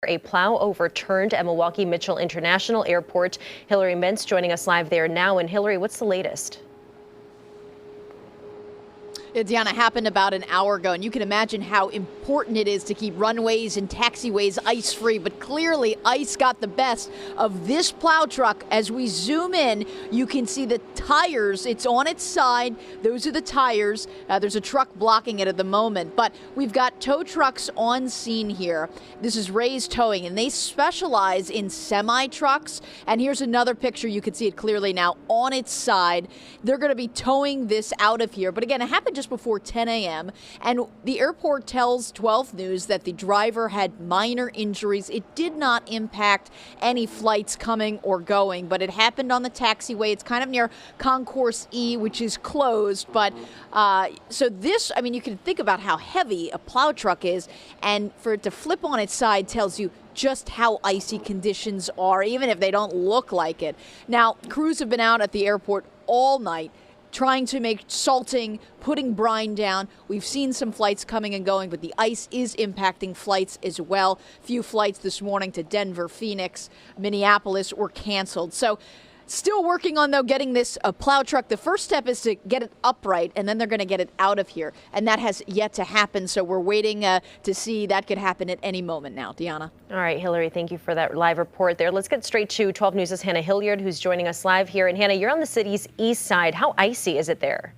A plow overturned at Milwaukee Mitchell International Airport. Hillary Mintz joining us live there now. And Hillary, what's the latest? Deanna, happened about an hour ago, and you can imagine how important it is to keep runways and taxiways ice-free. But clearly, ice got the best of this plow truck. As we zoom in, you can see the tires. It's on its side. Those are the tires. There's a truck blocking it at the moment. But we've got tow trucks on scene here. This is Ray's Towing, and they specialize in semi-trucks. And here's another picture. You can see it clearly now on its side. They're going to be towing this out of here. But again, it happened just before 10 a.m. and the airport tells 12 News that the driver had minor injuries. It did not impact any flights coming or going, but it happened on the taxiway. It's kind of near Concourse E, which is closed. But so this, I mean, you can think about how heavy a plow truck is, and for it to flip on its side tells you just how icy conditions are, even if they don't look like it. Now, crews have been out at the airport all night trying to make salting, putting brine down. We've seen some flights coming and going, but the ice is impacting flights as well. Few flights this morning to Denver, Phoenix, Minneapolis were canceled. So still working on, though, getting this plow truck. The first step is to get it upright, and then they're going to get it out of here. And that has yet to happen, so we're waiting to see. That could happen at any moment now. Deanna. All right, Hillary, thank you for that live report there. Let's get straight to 12 News' Hannah Hilliard, who's joining us live here. And Hannah, you're on the city's east side. How icy is it there?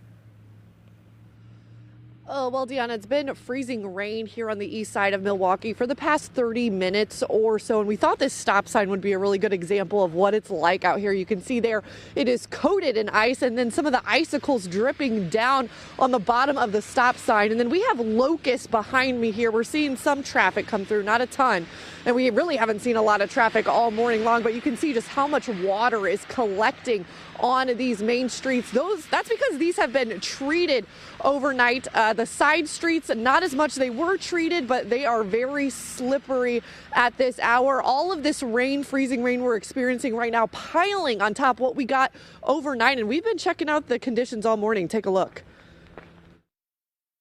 Oh, well, Deanna, it's been freezing rain here on the east side of Milwaukee for the past 30 minutes or so, and we thought this stop sign would be a really good example of what it's like out here. You can see there it is coated in ice, and then some of the icicles dripping down on the bottom of the stop sign. And then we have locusts behind me here. We're seeing some traffic come through, not a ton, and we really haven't seen a lot of traffic all morning long, but you can see just how much water is collecting on these main streets. That's because these have been treated overnight. The side streets, not as much. They were treated, but they are very slippery at this hour. All of this rain, freezing rain we're experiencing right now, piling on top of what we got overnight. And we've been checking out the conditions all morning. Take a look.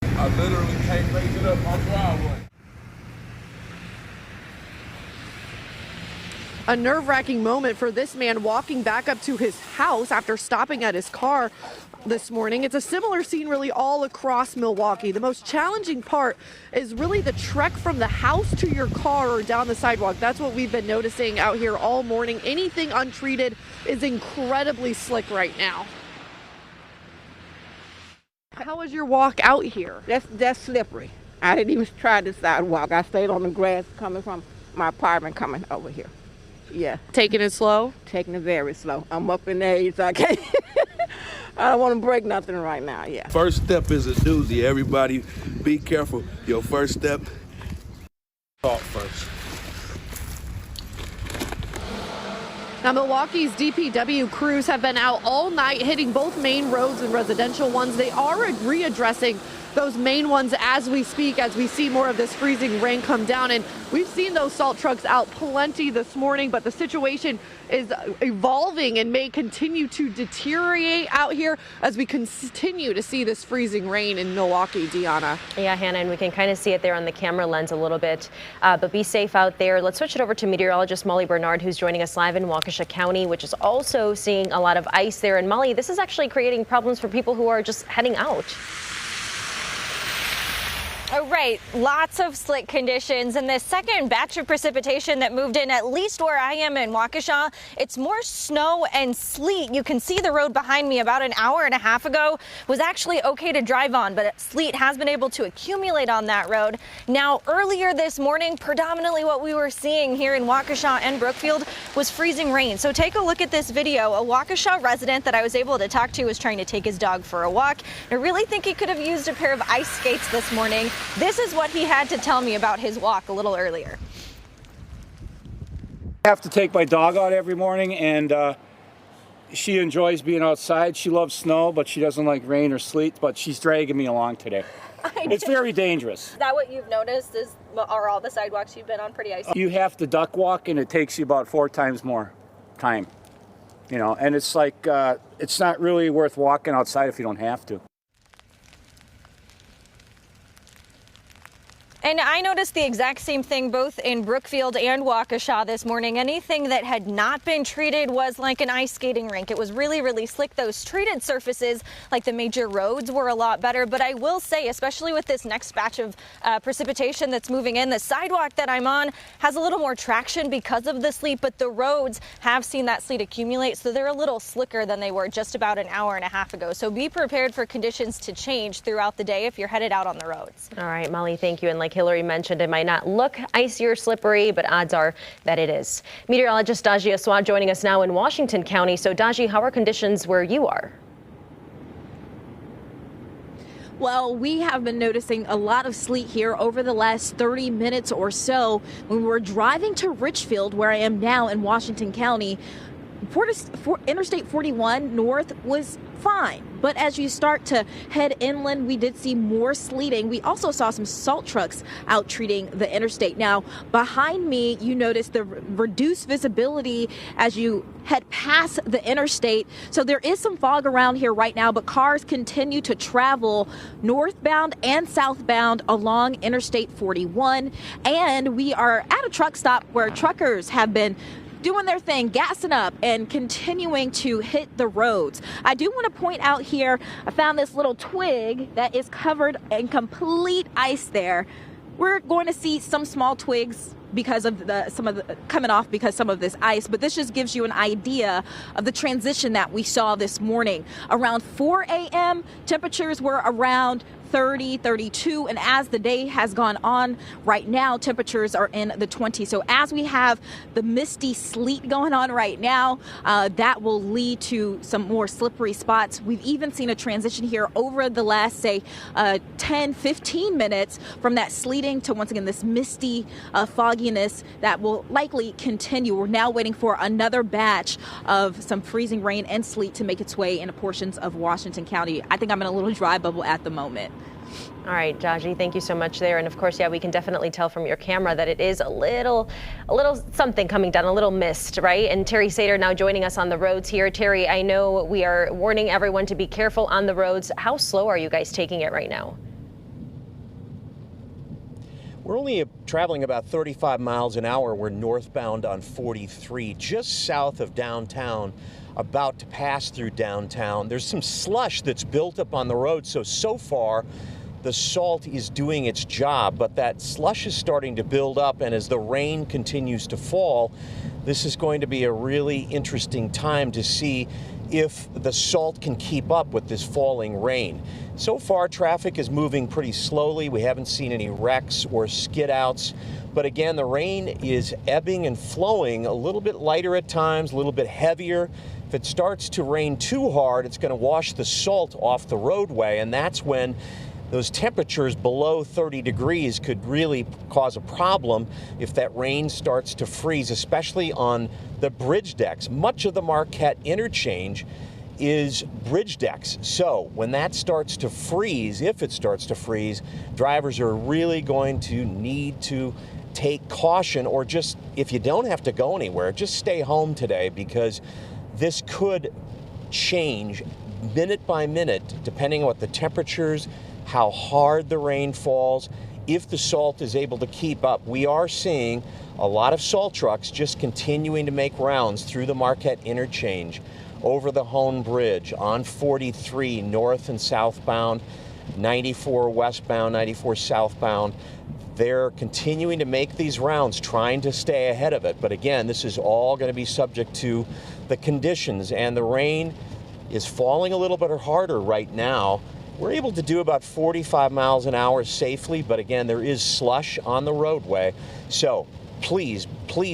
I literally can't make it up my driveway. A nerve-wracking moment for this man walking back up to his house after stopping at his car this morning. It's a similar scene really all across Milwaukee. The most challenging part is really the trek from the house to your car or down the sidewalk. That's what we've been noticing out here all morning. Anything untreated is incredibly slick right now. How was your walk out here? That's slippery. I didn't even try the sidewalk. I stayed on the grass coming from my apartment coming over here. Yeah. Taking it slow? Taking it very slow. I'm up in age, so I can't. I don't want to break nothing right now, yeah. First step is a doozy. Everybody be careful. Your first step, talk first. Now, Milwaukee's DPW crews have been out all night hitting both main roads and residential ones. They are readdressing those main ones as we speak, as we see more of this freezing rain come down. And we've seen those salt trucks out plenty this morning, but the situation is evolving and may continue to deteriorate out here as we continue to see this freezing rain in Milwaukee. Deanna. Yeah, Hannah, and we can kind of see it there on the camera lens a little bit, but be safe out there. Let's switch it over to meteorologist Molly Bernard, who's joining us live in Waukesha County, which is also seeing a lot of ice there. And Molly, this is actually creating problems for people who are just heading out. Oh, right. Lots of slick conditions. And this second batch of precipitation that moved in, at least where I am in Waukesha, it's more snow and sleet. You can see the road behind me about an hour and a half ago was actually okay to drive on, but sleet has been able to accumulate on that road. Now, earlier this morning, predominantly what we were seeing here in Waukesha and Brookfield was freezing rain. So take a look at this video. A Waukesha resident that I was able to talk to was trying to take his dog for a walk. I really think he could have used a pair of ice skates this morning. This is what he had to tell me about his walk a little earlier. I have to take my dog out every morning, and she enjoys being outside. She loves snow, but she doesn't like rain or sleet, but she's dragging me along today. It's very dangerous. Is that what you've noticed? Are all the sidewalks you've been on pretty icy? You have to duck walk, and it takes you about 4 times more time. You know, and it's like, it's not really worth walking outside if you don't have to. And I noticed the exact same thing both in Brookfield and Waukesha this morning. Anything that had not been treated was like an ice skating rink. It was really, really slick. Those treated surfaces, like the major roads, were a lot better. But I will say, especially with this next batch of precipitation that's moving in, the sidewalk that I'm on has a little more traction because of the sleet, but the roads have seen that sleet accumulate, so they're a little slicker than they were just about an hour and a half ago. So be prepared for conditions to change throughout the day if you're headed out on the roads. All right, Molly, thank you. And like Hillary mentioned, it might not look icy or slippery, but odds are that it is. Meteorologist Daji Aswad joining us now in Washington County. So Daji, how are conditions where you are? Well, we have been noticing a lot of sleet here over the last 30 minutes or so. When we were driving to Richfield, where I am now in Washington County, Interstate 41 north was fine. But as you start to head inland, we did see more sleeting. We also saw some salt trucks out treating the interstate. Now, behind me, you notice the reduced visibility as you head past the interstate. So there is some fog around here right now, but cars continue to travel northbound and southbound along Interstate 41. And we are at a truck stop where truckers have been doing their thing, gassing up and continuing to hit the roads. I do want to point out here, I found this little twig that is covered in complete ice there. We're going to see some small twigs because of coming off because some of this ice, but this just gives you an idea of the transition that we saw this morning. Around 4 a.m., temperatures were around 30, 32, and as the day has gone on, right now temperatures are in the 20s. So as we have the misty sleet going on right now, that will lead to some more slippery spots. We've even seen a transition here over the last, say, 10, 15 minutes from that sleeting to, once again, this misty fogginess that will likely continue. We're now waiting for another batch of some freezing rain and sleet to make its way into portions of Washington County. I think I'm in a little dry bubble at the moment. All right, Daji, thank you so much there. And of course, yeah, we can definitely tell from your camera that it is a little something coming down, a little mist, right? And Terry Sater now joining us on the roads here. Terry, I know we are warning everyone to be careful on the roads. How slow are you guys taking it right now? We're only traveling about 35 miles an hour. We're northbound on 43, just south of downtown, about to pass through downtown. There's some slush that's built up on the road, so far the salt is doing its job, but that slush is starting to build up, and as the rain continues to fall, this is going to be a really interesting time to see if the salt can keep up with this falling rain. So far, traffic is moving pretty slowly. We haven't seen any wrecks or skid outs. But again, the rain is ebbing and flowing, a little bit lighter at times, a little bit heavier. If it starts to rain too hard, it's going to wash the salt off the roadway, and that's when those temperatures below 30 degrees could really cause a problem if that rain starts to freeze, especially on the bridge decks. Much of the Marquette interchange is bridge decks. So when that starts to freeze, if it starts to freeze, drivers are really going to need to take caution, or just, if you don't have to go anywhere, just stay home today, because this could change minute by minute depending on what the temperatures, how hard the rain falls, if the salt is able to keep up. We are seeing a lot of salt trucks just continuing to make rounds through the Marquette interchange, over the Hone Bridge, on 43 north and southbound, 94 westbound, 94 southbound. They're continuing to make these rounds, trying to stay ahead of it. But again, this is all going to be subject to the conditions, and the rain is falling a little bit harder right now. We're able to do about 45 miles an hour safely, but again, there is slush on the roadway. So please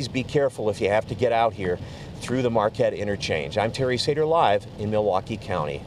be careful if you have to get out here through the Marquette interchange. I'm Terry Sater, live in Milwaukee County.